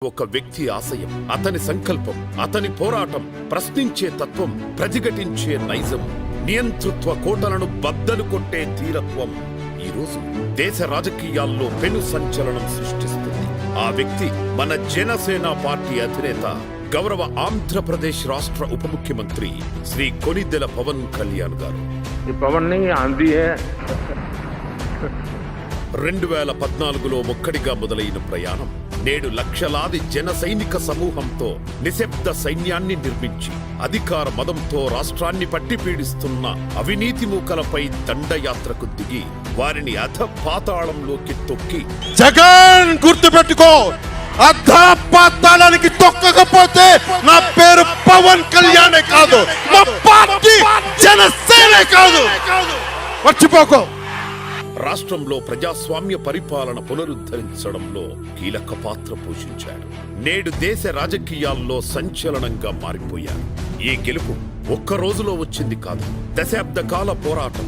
ఒక వ్యక్తి ఆశయం, అతని సంకల్పం, అతని పోరాటం, ప్రశ్నించే తత్వం, ప్రతిఘటించే నైజం, నియంతృత్వ కోటలను బద్దలు కొట్టే ధీరత్వం ఈరోజు దేశ రాజకీయాల్లో పెను సంచలనం సృష్టిస్తుంది. ఆ వ్యక్తి మన జనసేన పార్టీ అధినేత, గౌరవ ఆంధ్రప్రదేశ్ రాష్ట్ర ఉప ముఖ్యమంత్రి శ్రీ కొణిదెల పవన్ కళ్యాణ్ గారు. 2014లో ఒక్కడిగా మొదలైన ప్రయాణం నేడు లక్షలాది జన సైనిక సమూహంతో నిశ్శబ్ద సైన్యాన్ని నిర్మించి అధికార మదంతో రాష్ట్రాన్ని పట్టిపీడిస్తున్న అవినీతి మూకలపై దండయాత్రకు దిగి వారిని అధపాతాళంలోకి తొక్కి, జగన్ గుర్తుపెట్టుకో, అధపాతాళానికి తొక్కకపోతే నా పేరు పవన్ కళ్యాణే కాదు, నా పార్టీ జనసేనే కాదు, మర్చిపోకో. రాష్ట్రంలో ప్రజాస్వామ్య పరిపాలన పునరుద్ధరించడంలో కీలక పాత్ర పోషించాడు. నేడు దేశ రాజకీయాల్లో సంచలనంగా మారిపోయాడు. ఈ గెలుపు ఒక్క రోజులో వచ్చింది కాదు. దశాబ్ద కాల పోరాటం,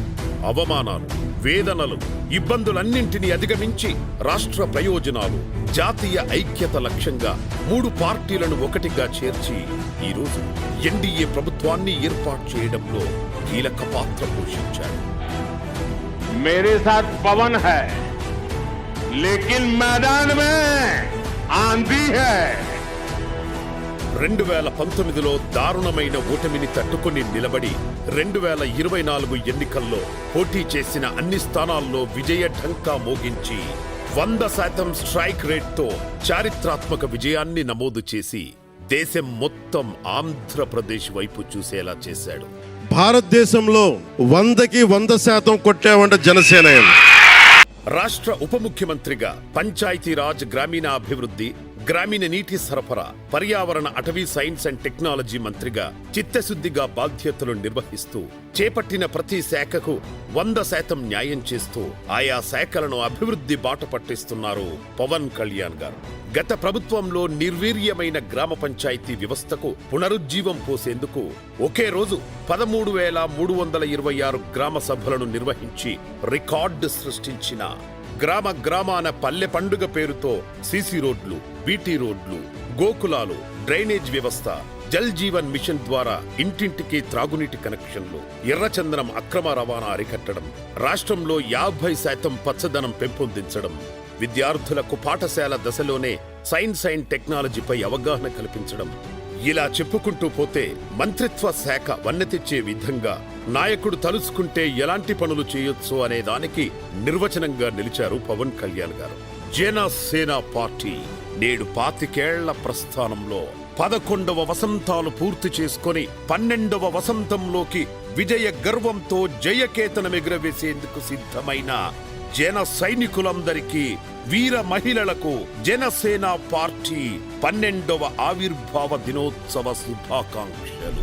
అవమానాలు, వేదనలు, ఇబ్బందులన్నింటినీ అధిగమించి రాష్ట్ర ప్రయోజనాలు, జాతీయ ఐక్యత లక్ష్యంగా 3 పార్టీలను ఒకటిగా చేర్చి ఈరోజు ఎన్డీఏ ప్రభుత్వాన్ని ఏర్పాటు చేయడంలో కీలక పాత్ర పోషించాడు. मेरे साथ पवन है, लेकिन मैदान में आंधी है. 2019లో దారుణమైన ఓటమిని తట్టుకుని నిలబడి 2024 ఎన్నికల్లో పోటీ చేసిన అన్ని స్థానాల్లో విజయ ఢంకా మోగించి 100% స్ట్రైక్ రేట్తో చారిత్రాత్మక విజయాన్ని నమోదు చేసి దేశం మొత్తం ఆంధ్రప్రదేశ్ వైపు చూసేలా చేశాడు. భారతదేశంలో 100కి 100% కొట్టామంటే జనసేన. రాష్ట్ర ఉప ముఖ్యమంత్రిగా పంచాయతీరాజ్, గ్రామీణాభివృద్ధి, గ్రామీణ నీటి సరఫరా, పర్యావరణ, అటవీ, సైన్స్ అండ్ టెక్నాలజీ మంత్రిగా చిత్తశుద్ధిగా బాధ్యతలు నిర్వహిస్తూ చేపట్టిన ప్రతి శాఖకు 100% న్యాయం చేస్తూ ఆయా శాఖలను అభివృద్ధి బాట పట్టిస్తున్నారు పవన్ కళ్యాణ్ గారు. గత ప్రభుత్వంలో నిర్వీర్యమైన గ్రామ పంచాయతీ వ్యవస్థకు పునరుజ్జీవం పోసేందుకు ఒకే రోజు 13,326 గ్రామ సభలను నిర్వహించి రికార్డు సృష్టించిన, గ్రామాన పల్లె పండుగ పేరుతో సీసీ రోడ్లు, బీటీ రోడ్లు, గోకులాలు, డ్రైనేజ్ వ్యవస్థ, జల్ జీవన్ మిషన్ ద్వారా ఇంటింటికి త్రాగునీటి కనెక్షన్లు, ఎర్రచందనం అక్రమ రవాణా అరికట్టడం, రాష్ట్రంలో 50% పచ్చదనం పెంపొందించడం, విద్యార్థులకు పాఠశాల దశలోనే సైన్స్ అండ్ టెక్నాలజీపై అవగాహన కల్పించడం, ఇలా చెప్పుకుంటూ పోతే మంత్రిత్వ శాఖ వన్నెతెచ్చే విధంగా నాయకుడు తలుచుకుంటే ఎలాంటి పనులు చేయొచ్చు అనే దానికి నిర్వచనంగా నిలిచారు పవన్ కళ్యాణ్ గారు. జనసేన పార్టీ నేడు 25 ఏళ్ల ప్రస్థానంలో 11వ వసంతాలు పూర్తి చేసుకొని 12వ వసంతంలోకి విజయ గర్వంతో జయకేతనం ఎగురవేసేందుకు సిద్ధమైన జన సైనికులందరికీ, వీర మహిళలకు జనసేన పార్టీ 12వ ఆవిర్భావ దినోత్సవ శుభాకాంక్షలు.